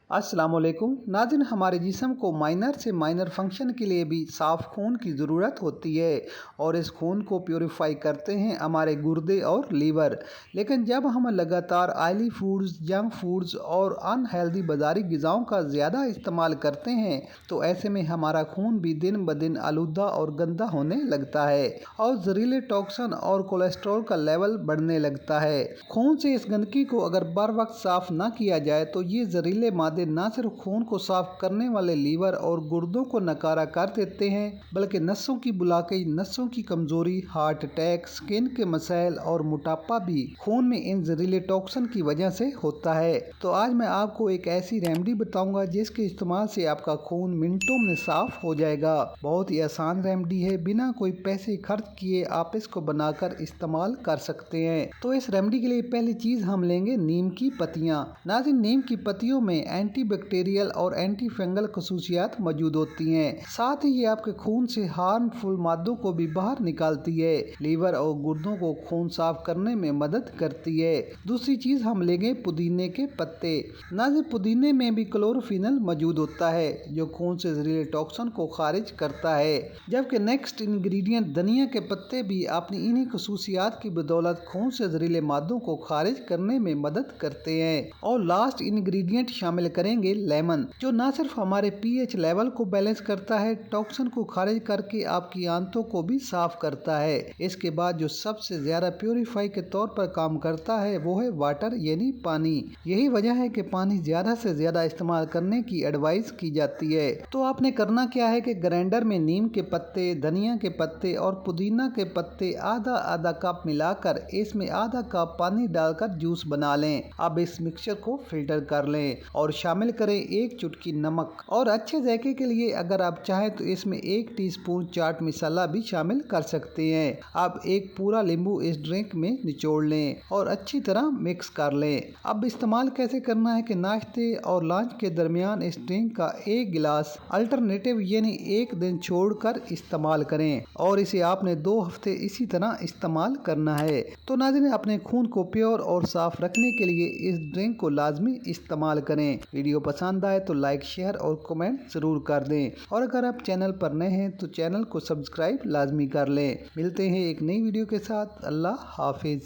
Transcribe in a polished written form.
अस्सलाम वालेकुम नाज़रीन, हमारे जिस्म को माइनर से माइनर फंक्शन के लिए भी साफ़ खून की ज़रूरत होती है और इस खून को प्योरीफाई करते हैं हमारे गुर्दे और लीवर। लेकिन जब हम लगातार ऑयली फूड्स, जंक फूड्स और अनहेल्दी बाज़ारी ग़िज़ाओं का ज़्यादा इस्तेमाल करते हैं तो ऐसे में हमारा खून भी दिन ब दिन आलूदा और गंदा होने लगता है और जहरीले टॉक्सिन और कोलेस्ट्रॉल का लेवल बढ़ने लगता है। खून से इस गंदगी को अगर बर वक्त साफ़ ना किया जाए तो ये जहरीले न सिर्फ खून को साफ करने वाले लीवर और गुर्दों को नकारा कर देते हैं बल्कि नसों की ब्लॉकेज, नसों की कमजोरी, हार्ट अटैक, स्किन के मसाइल और मोटापा भी खून में इन जहरीले टॉक्सिन की वजह से होता है। तो आज मैं आपको एक ऐसी रेमेडी बताऊंगा जिसके इस्तेमाल से आपका खून मिनटों में साफ हो जाएगा। बहुत ही आसान रेमेडी है, बिना कोई पैसे खर्च किए आप इसको बनाकर इस्तेमाल कर सकते हैं। तो इस रेमेडी के लिए पहली चीज हम लेंगे नीम की पत्तियां। नाज़रीन, नीम की पत्तियों में एंटी बैक्टीरियल और एंटी फंगल खसूसियात मौजूद होती हैं। साथ ही ये आपके खून से हार्मफुल मादों को भी बाहर निकालती है, लीवर और गुर्दों को खून साफ करने में मदद करती है। दूसरी चीज हम लेंगे पुदीने के पत्ते। नाज़रीन, पुदीने में भी क्लोरोफिनल मौजूद होता है जो खून से जहरीले टॉक्सिन को खारिज करता है। जबकि नेक्स्ट इंग्रेडिएंट धनिया के पत्ते भी अपनी इन्हीं खसूसियात की बदौलत खून से जहरीले मादों को खारिज करने में मदद करते हैं। और लास्ट इंग्रेडिएंट शामिल करेंगे लेमन, जो न सिर्फ हमारे पीएच लेवल को बैलेंस करता है, टॉक्सिन को खारिज करके आपकी आंतों को भी साफ करता है। इसके बाद जो सबसे ज्यादा प्योरीफाई के तौर पर काम करता है वो है वाटर यानी पानी। यही वजह है कि पानी ज्यादा से ज्यादा इस्तेमाल करने की एडवाइस की जाती है। तो आपने करना क्या है कि ग्राइंडर में नीम के पत्ते, धनिया के पत्ते और पुदीना के पत्ते आधा आधा कप मिलाकर इसमें आधा कप पानी डालकर जूस बना लें। अब इस मिक्सचर को फिल्टर कर लें और शामिल करें एक चुटकी नमक। और अच्छे जायके के लिए अगर आप चाहें तो इसमें 1 टीस्पून चाट मसाला भी शामिल कर सकते हैं। अब एक पूरा नींबू इस ड्रिंक में निचोड़ लें और अच्छी तरह मिक्स कर लें। अब इस्तेमाल कैसे करना है कि नाश्ते और लंच के दरमियान इस ड्रिंक का 1 गिलास अल्टरनेटिव यानी एक दिन छोड़कर इस्तेमाल करें और इसे आपने 2 हफ्ते इसी तरह इस्तेमाल करना है। तो नाज़रीन, अपने खून को प्योर और साफ रखने के लिए इस ड्रिंक को लाजमी इस्तेमाल करें। वीडियो पसंद आए तो लाइक, शेयर और कमेंट जरूर कर दें और अगर आप चैनल पर नए हैं तो चैनल को सब्सक्राइब लाजमी कर लें। मिलते हैं एक नई वीडियो के साथ। अल्लाह हाफिज।